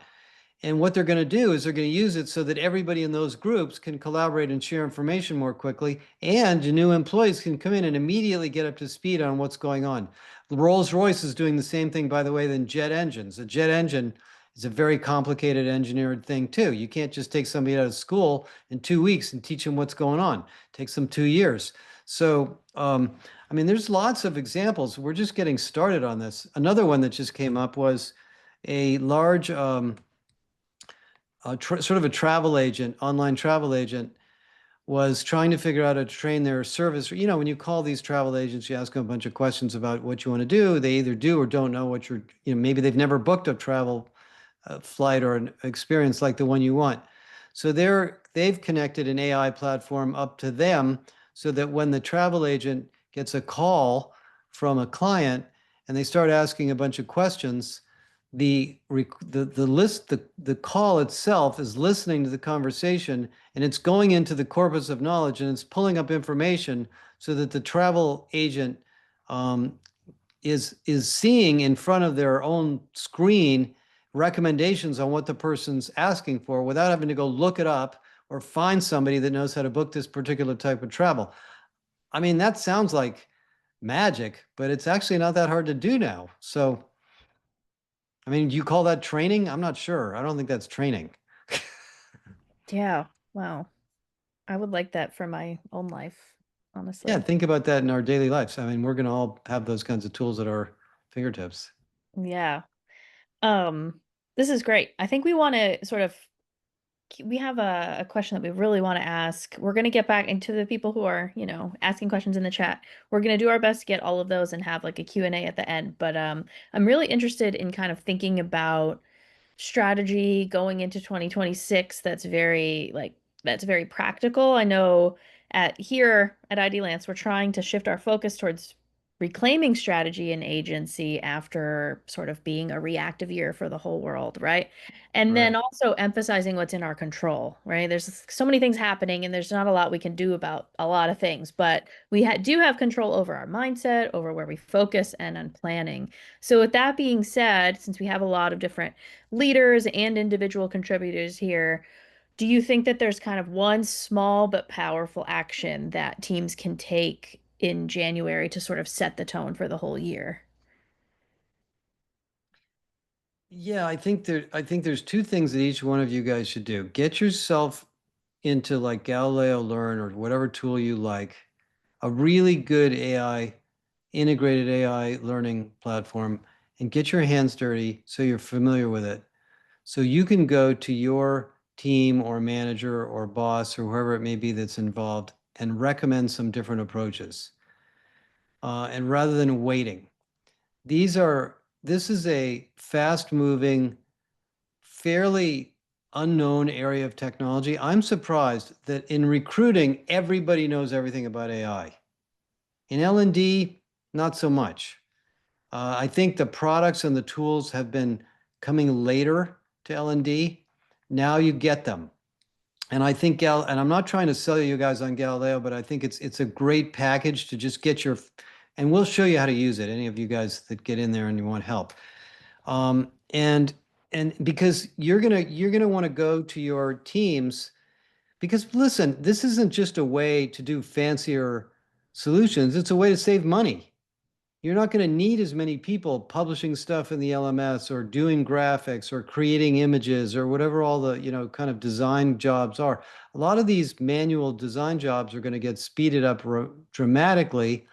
S3: And what they're going to do is they're going to use it so that everybody in those groups can collaborate and share information more quickly, and new employees can come in and immediately get up to speed on what's going on. Rolls-Royce is doing the same thing, by the way, than jet engines. A jet engine is a very complicated engineered thing too. You can't just take somebody out of school in 2 weeks and teach them what's going on. It takes them 2 years. So, there's lots of examples. We're just getting started on this. Another one that just came up was a large, sort of a travel agent, online travel agent, was trying to figure out how to train their service. When you call these travel agents, you ask them a bunch of questions about what you want to do. They either do or don't know what maybe they've never booked a travel flight or an experience like the one you want. So they've connected an AI platform up to them so that when the travel agent gets a call from a client and they start asking a bunch of questions, the call itself is listening to the conversation, and it's going into the corpus of knowledge, and it's pulling up information so that the travel agent is seeing in front of their own screen recommendations on what the person's asking for without having to go look it up or find somebody that knows how to book this particular type of travel. I mean, that sounds like magic, but it's actually not that hard to do now. So, I mean, do you call that training? I'm not sure. I don't think that's training.
S1: Yeah. Wow. I would like that for my own life,
S3: Yeah,
S1: honestly.
S3: think about that in our daily lives. I mean, we're going to all have those kinds of tools at our fingertips.
S1: Yeah. This is great. I think we want to sort of we have a question that we really want to ask. We're going to get back into the people who are, asking questions in the chat. We're going to do our best to get all of those and have like a Q&A at the end. But I'm really interested in kind of thinking about strategy going into 2026 that's very practical. I know at here at IDLance, we're trying to shift our focus towards reclaiming strategy and agency after sort of being a reactive year for the whole world, right? And then
S3: Right.
S1: also emphasizing what's in our control, right? There's so many things happening and there's not a lot we can do about a lot of things, but we do have control over our mindset, over where we focus and on planning. So with that being said, since we have a lot of different leaders and individual contributors here, do you think that there's kind of one small but powerful action that teams can take in January to sort of set the tone for the whole year?
S3: Yeah, I think there's two things that each one of you guys should do. Get yourself into like Galileo Learn or whatever tool you like, a really good AI, integrated AI learning platform, and get your hands dirty so you're familiar with it. So you can go to your team or manager or boss or whoever it may be that's involved and recommend some different approaches. And rather than waiting, this is a fast moving, fairly unknown area of technology. I'm surprised that in recruiting, everybody knows everything about AI. In L&D, not so much. I think the products and the tools have been coming later to L&D. Now you get them. And I think and I'm not trying to sell you guys on Galileo, but I think it's a great package to just get your, and we'll show you how to use it. Any of you guys that get in there and you want help. Um, and and because you're gonna want to go to your teams because listen, this isn't just a way to do fancier solutions. It's a way to save money. You're not going to need as many people publishing stuff in the LMS or doing graphics or creating images or whatever all the, kind of design jobs are. A lot of these manual design jobs are going to get speeded up dramatically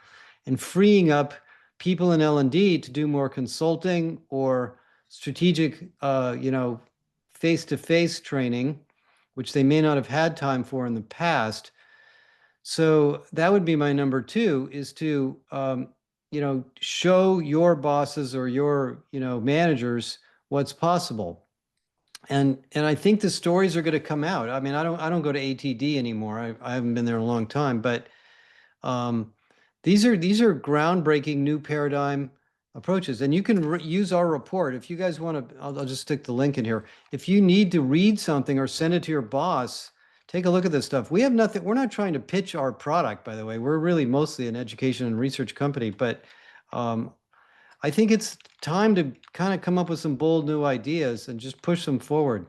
S3: and freeing up people in L&D to do more consulting or strategic, face-to-face training, which they may not have had time for in the past. So that would be my number two is to, show your bosses or your, managers what's possible. And I think the stories are going to come out. I mean, I don't go to ATD anymore. I haven't been there in a long time, but um, these are groundbreaking new paradigm approaches. And you can use our report if you guys want to. I'll just stick the link in here. If you need to read something or send it to your boss, take a look at this stuff. We have nothing. We're not trying to pitch our product, by the way. We're really mostly an education and research company, but um, I think it's time to kind of come up with some bold new ideas and just push them forward.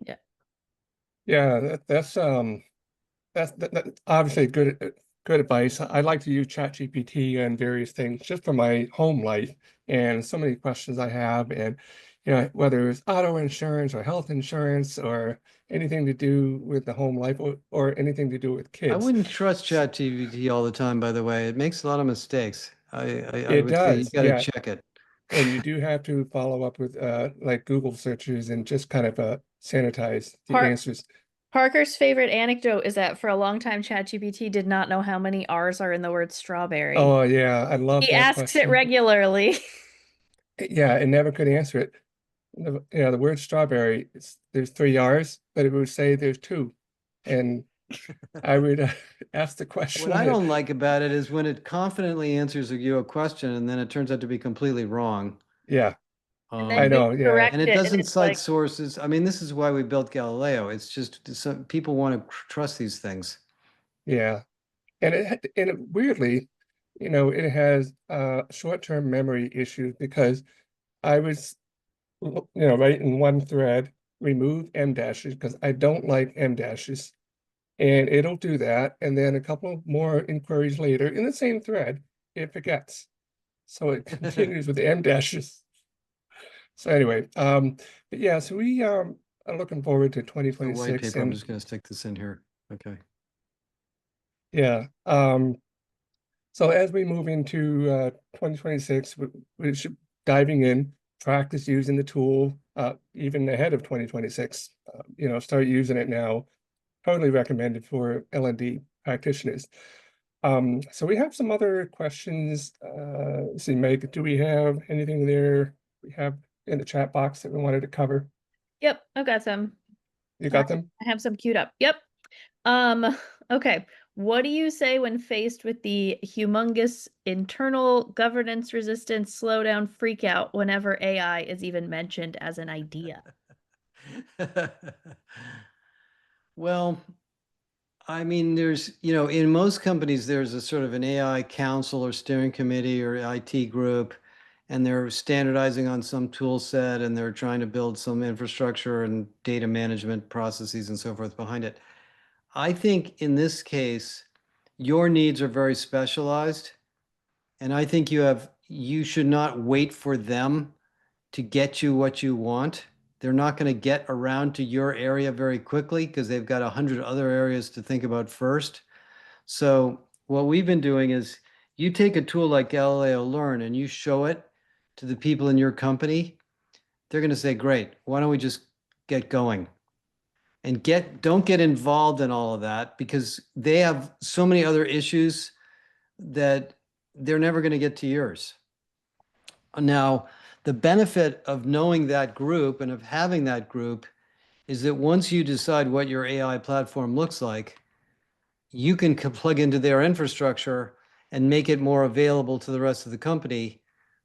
S1: Yeah.
S2: Yeah, that's obviously good advice. I like to use ChatGPT and various things just for my home life and so many questions I have, and whether it's auto insurance or health insurance or anything to do with the home life or anything to do with
S3: I
S2: kids.
S3: wouldn't trust ChatGPT all the time, by the way. It makes a lot of mistakes. I
S2: It
S3: would say you
S2: does,
S3: got to
S2: yeah.
S3: check it.
S2: And you do have to follow up with like Google searches and just kind of sanitize the
S1: Par
S2: answers.
S1: Parker's favorite anecdote is that for a long time, ChatGPT did not know how many R's are in the word strawberry.
S2: Oh yeah, I love
S1: He
S2: that
S1: asks it
S2: question.
S1: regularly.
S2: Yeah, it never could answer it. The word strawberry, there's three R's, but it would say there's two. And I would ask the
S3: What
S2: question.
S3: I don't like about it is when it confidently answers you a question and then it turns out to be completely wrong.
S2: Yeah,
S1: And
S2: I
S1: then
S3: Um,
S1: Google
S2: know. Yeah,
S3: and
S1: corrects
S3: it
S1: it, and
S3: doesn't
S1: it's
S3: cite
S1: like,
S3: sources. I mean, this is why we built Galileo. It's just some people want to trust these things.
S2: yeah. weirdly, it has short-term memory issues because I was, writing one thread, remove M dashes because I don't like M dashes. And it'll do that. And then a couple more inquiries later in the same thread, it forgets. So it continues with the M dashes. So anyway, but yeah, so we are looking forward to
S3: The white
S2: 2026
S3: paper, I'm
S2: and
S3: just gonna stick this in here. Okay.
S2: yeah. So as we move into 2026, we should diving in, practice using the tool even ahead of 2026. Start using it now. Totally recommended for L&D practitioners. So we have some other questions. Let's see, Meg, do we have anything there we have in the chat box that we wanted to cover?
S1: Yep, I've got some.
S2: You got them?
S1: I have some queued up. Yep. Okay. What do you say when faced with the humongous internal governance resistance slowdown freak out whenever AI is even mentioned as an idea?
S3: Well, I mean, there's, in most companies, there's a sort of an AI council or steering committee or IT group, and they're standardizing on some tool set and they're trying to build some infrastructure and data management processes and so forth behind it. I think in this case, your needs are very specialized, and I think you should not wait for them to get you what you want. They're not going to get around to your area very quickly because they've got 100 other areas to think about first. So what we've been doing is you take a tool like Galileo Learn and you show it to the people in your company, they're going to say, great, why don't we just get going? And don't get involved in all of that because they have so many other issues that they're never going to get to yours. Now, the benefit of knowing that group and of having that group is that once you decide what your AI platform looks like, you can plug into their infrastructure and make it more available to the rest of the company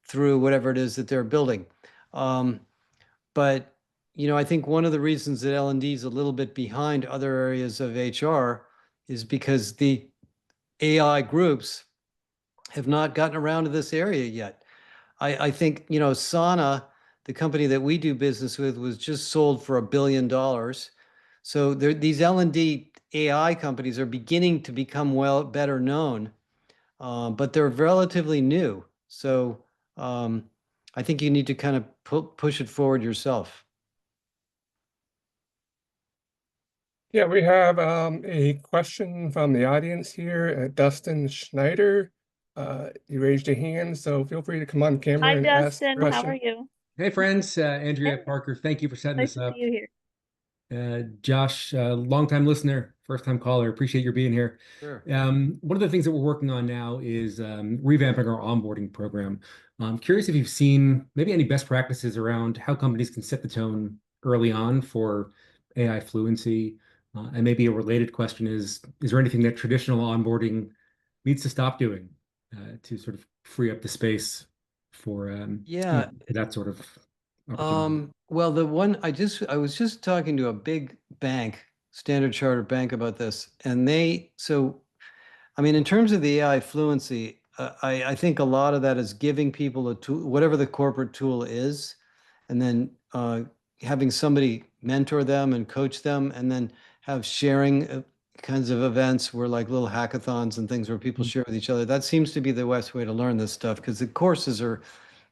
S3: through whatever it is that they're building. But I think one of the reasons that L&D is a little bit behind other areas of HR is because the AI groups have not gotten around to this area yet. I think, Sana, the company that we do business with, was just sold for $1 billion. So these L&D AI companies are beginning to become better known, but they're relatively new. So I think you need to kind of push it forward yourself.
S2: Yeah, we have a question from the audience here, Dustin Schneider. You raised your hand, so feel free to come on camera
S1: Hi,
S2: and ask the
S1: Dustin. How are
S2: question.
S1: you?
S4: Hey friends, Andrea,
S1: Hey,
S4: Parker, thank you for setting
S1: nice
S4: this
S1: to see
S4: up.
S1: you here.
S4: Josh, longtime listener, first time caller, appreciate your being here.
S3: Sure.
S4: One of the things that we're working on now is revamping our onboarding program. I'm curious if you've seen maybe any best practices around how companies can set the tone early on for AI fluency. And maybe a related question is there anything that traditional onboarding needs to stop doing to sort of free up the space for
S3: Yeah.
S4: that sort of opportunity?
S3: Well, I was just talking to a big bank, Standard Chartered Bank, about this, and I mean, in terms of the AI fluency, I think a lot of that is giving people a tool, whatever the corporate tool is, and then having somebody mentor them and coach them, and then have sharing kinds of events where like little hackathons and things where people share with each other. That seems to be the best way to learn this stuff because the courses are,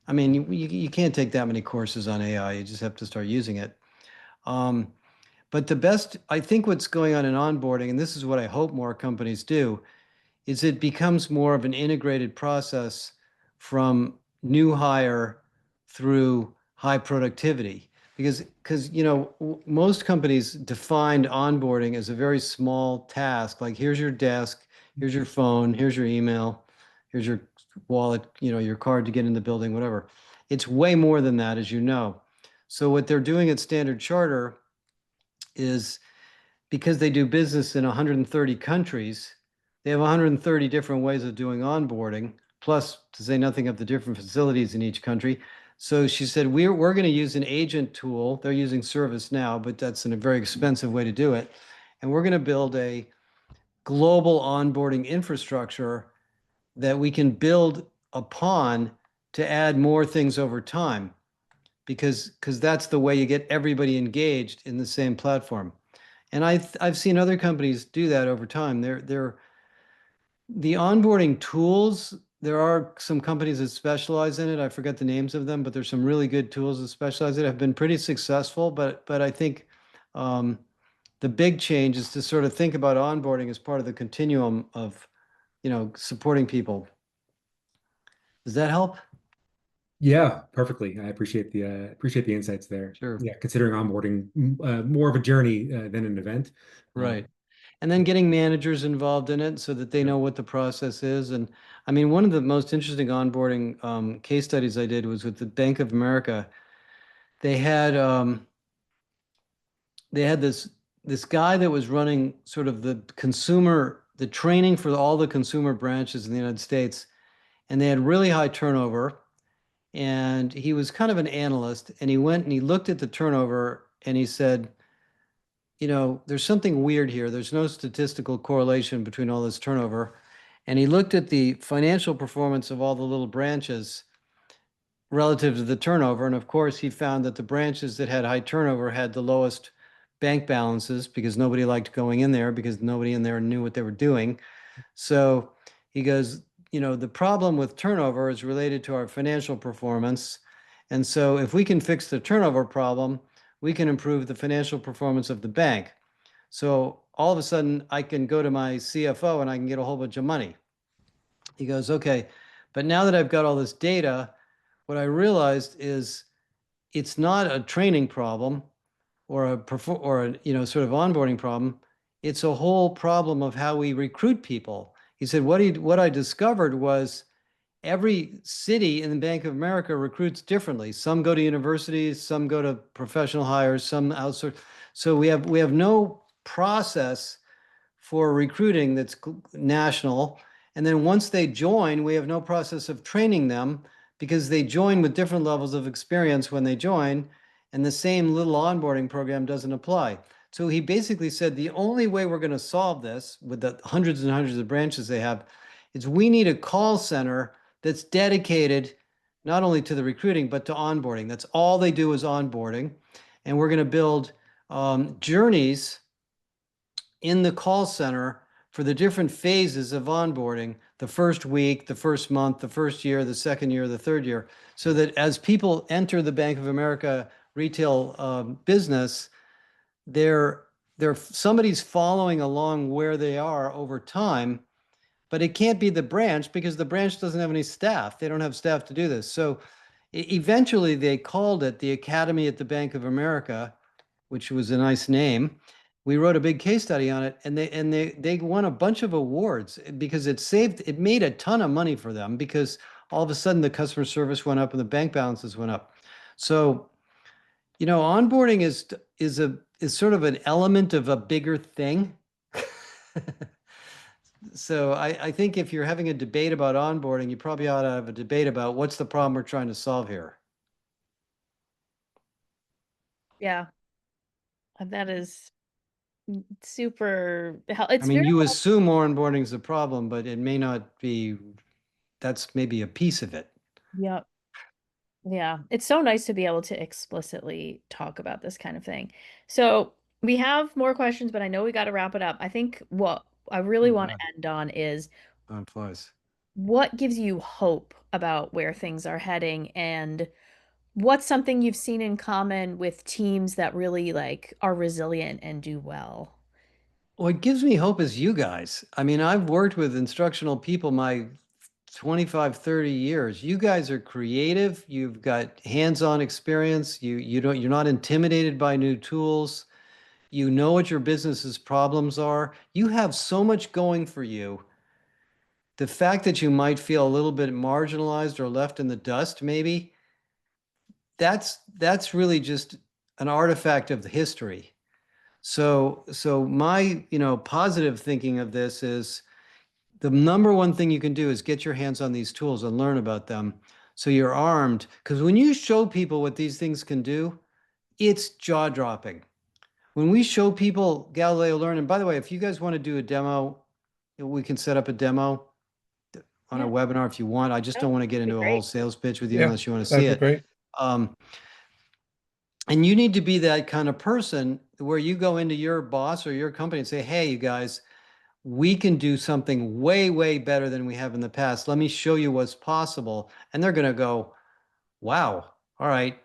S3: I mean, you can't take that many courses on AI. You just have to start using it. Um, but I think what's going on in onboarding, and this is what I hope more companies do, is it becomes more of an integrated process from new hire through high productivity. Because most companies defined onboarding as a very small task, like here's your desk, here's your phone, here's your email, here's your wallet, your card to get in the building, whatever. It's way more than that, as you know. So what they're doing at Standard Charter is because they do business in 130 countries, they have 130 different ways of doing onboarding, plus to say nothing of the different facilities in each country. So she said, we're going to use an agent tool. They're using ServiceNow, but that's a very expensive way to do it. And we're going to build global onboarding infrastructure that we can build upon to add more things over time, because that's the way you get everybody engaged in the same platform. And I've seen other companies do that over time. The onboarding tools, there are some companies that specialize in it. I forget the names of them, but there's some really good tools that specialize in it. Have been pretty successful, but I think the big change is to sort of think about onboarding as part of the continuum of, supporting people. Does that help?
S4: Yeah, perfectly. I appreciate the insights there.
S3: Sure.
S4: Yeah, considering onboarding more of a journey than an event.
S3: Right. And then getting managers involved in it so that they know what the process is. And I mean, one of the most interesting onboarding case studies I did was with the Bank of America. They had this guy that was running sort of the training for all the consumer branches in the United States, and they had really high turnover. And he was kind of an analyst, and he went and he looked at the turnover and he said, there's something weird here. There's no statistical correlation between all this turnover. And he looked at the financial performance of all the little branches relative to the turnover. And of course, he found that the branches that had high turnover had the lowest bank balances because nobody liked going in there because nobody in there knew what they were doing. So he goes, the problem with turnover is related to our financial performance. And so if we can fix the turnover problem, we can improve the financial performance of the bank. So all of a sudden, I can go to my CFO and I can get a whole bunch of money. He goes, okay, but now that I've got all this data, what I realized is it's not a training problem or a sort of onboarding problem. It's a whole problem of how we recruit people. He said, what I discovered was every city in the Bank of America recruits differently. Some go to universities, some go to professional hires, some outsource. So we have no process for recruiting that's national. And then once they join, we have no process of training them because they join with different levels of experience when they join, and the same little onboarding program doesn't apply. So he basically said the only way we're going to solve this with the hundreds and hundreds of branches they have is we need a call center that's dedicated not only to the recruiting, but to onboarding. That's all they do is onboarding. And we're going to build journeys in the call center for the different phases of onboarding, the first week, the first month, the first year, the second year, the third year, so that as people enter the Bank of America retail business, somebody's following along where they are over time, but it can't be the branch because the branch doesn't have any staff. They don't have staff to do this. So eventually they called it the Academy at the Bank of America, which was a nice name. We wrote a big case study on it, and they won a bunch of awards because it made a ton of money for them because all of a sudden the customer service went up and the bank balances went up. So, onboarding is sort of an element of a bigger thing. So I think if you're having a debate about onboarding, you probably ought to have a debate about what's the problem we're trying to solve here.
S1: Yeah. And that is super it's
S3: I mean,
S1: very
S3: you assume onboarding is a problem, but it may not be. That's maybe a piece of it.
S1: Yep. Yeah. It's so nice to be able to explicitly talk about this kind of thing. So we have more questions, but I know we got to wrap it up. I think what I really want to end on is
S3: Time flies.
S1: what gives you hope about where things are heading, and what's something you've seen in common with teams that really are resilient and do well?
S3: What gives me hope is you guys. I mean, I've worked with instructional people my 25, 30 years. You guys are creative. You've got hands-on experience. You're not intimidated by new tools. You know what your business's problems are. You have so much going for you. The fact that you might feel a little bit marginalized or left in the dust, maybe, that's really just an artifact of the history. So my, positive thinking of this is the number one thing you can do is get your hands on these tools and learn about them so you're armed. Because when you show people what these things can do, it's jaw-dropping. When we show people Galileo Learn, and by the way, if you guys want to do a demo, we can set up a demo on a
S1: Yeah.
S3: webinar if you want. I just
S1: Oh,
S3: don't want to get
S1: that'd be
S3: into a whole
S1: great.
S3: sales pitch with you
S2: Yeah,
S3: unless you want to see
S2: that'd be
S3: it.
S2: great.
S3: And you need to be that kind of person where you go into your boss or your company and say, hey, you guys, we can do something way, way better than we have in the past. Let me show you what's possible. And they're going to go, wow, all right,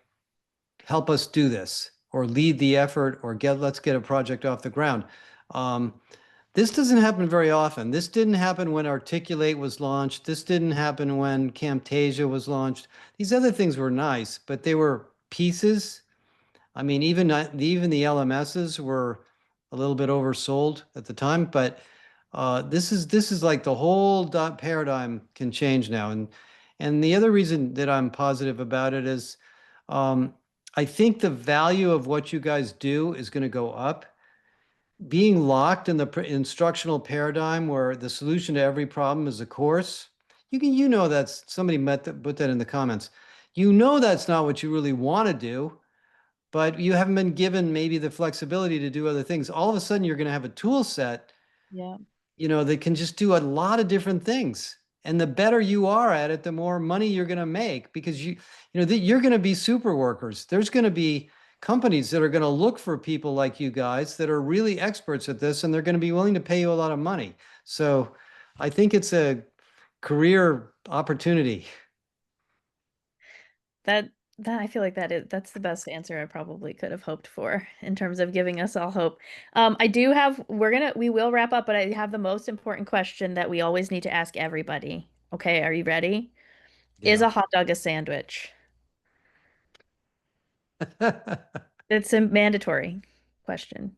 S3: help us do this or lead the effort or let's get a project off the ground. This doesn't happen very often. This didn't happen when Articulate was launched. This didn't happen when Camtasia was launched. These other things were nice, but they were pieces. I mean, even the LMSs were a little bit oversold at the time, but this is like the whole paradigm can change now. And the other reason that I'm positive about it is I think the value of what you guys do is going to go up. Being locked in the instructional paradigm where the solution to every problem is a course, that's somebody put that in the comments. You know that's not what you really want to do, but you haven't been given maybe the flexibility to do other things. All of a sudden, you're going to have a tool set,
S1: Yeah.
S3: that can just do a lot of different things. And the better you are at it, the more money you're going to make because you're going to be super workers. There's going to be companies that are going to look for people like you guys that are really experts at this, and they're going to be willing to pay you a lot of money. So I think it's a career opportunity.
S1: That I feel like that's the best answer I probably could have hoped for in terms of giving us all hope. I do have we will wrap up, but I have the most important question that we always need to ask everybody. Okay, are you ready? Is
S3: Yeah.
S1: a hot dog a sandwich? It's a mandatory question.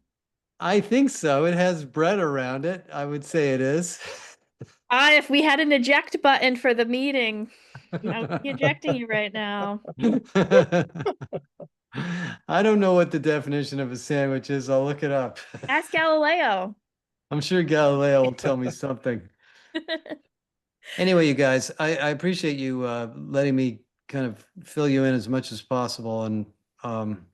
S3: I think so. It has bread around it. I would say it is.
S1: If we had an eject button for the meeting, I would be ejecting you right now.
S3: I don't know what the definition of a sandwich is. I'll look it up.
S1: Ask Galileo.
S3: I'm sure Galileo will tell me something. Anyway, you guys, I appreciate you letting me kind of fill you in as much as possible. Um,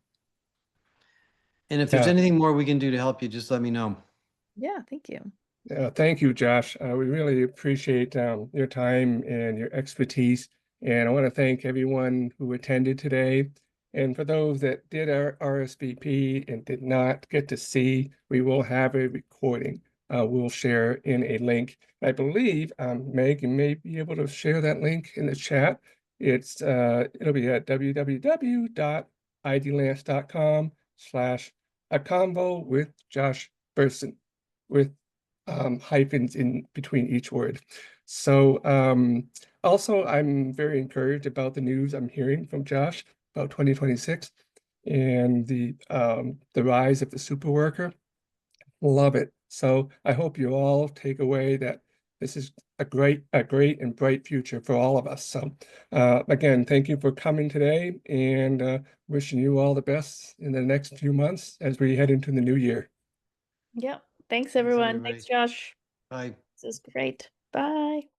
S3: and if there's
S2: Yeah.
S3: anything more we can do to help you, just let me know.
S1: Yeah, thank you.
S2: Thank you, Josh. We really appreciate your time and your expertise. And I want to thank everyone who attended today. And for those that did RSVP and did not get to see, we will have a recording. We'll share in a link. I believe Meg, you may be able to share that link in the chat. It'll be at www.idlance.com/a convo with Josh Bersin with hyphens in between each word. So also, I'm very encouraged about the news I'm hearing from Josh about 2026 and the rise of the super worker. Love it. So I hope you all take away that this is a great and bright future for all of us. So again, thank you for coming today and wishing you all the best in the next few months as we head into the new year.
S1: Yep. Thanks,
S3: Thanks,
S1: everyone.
S3: everybody.
S1: Thanks, Josh.
S3: Bye.
S1: This is great. Bye.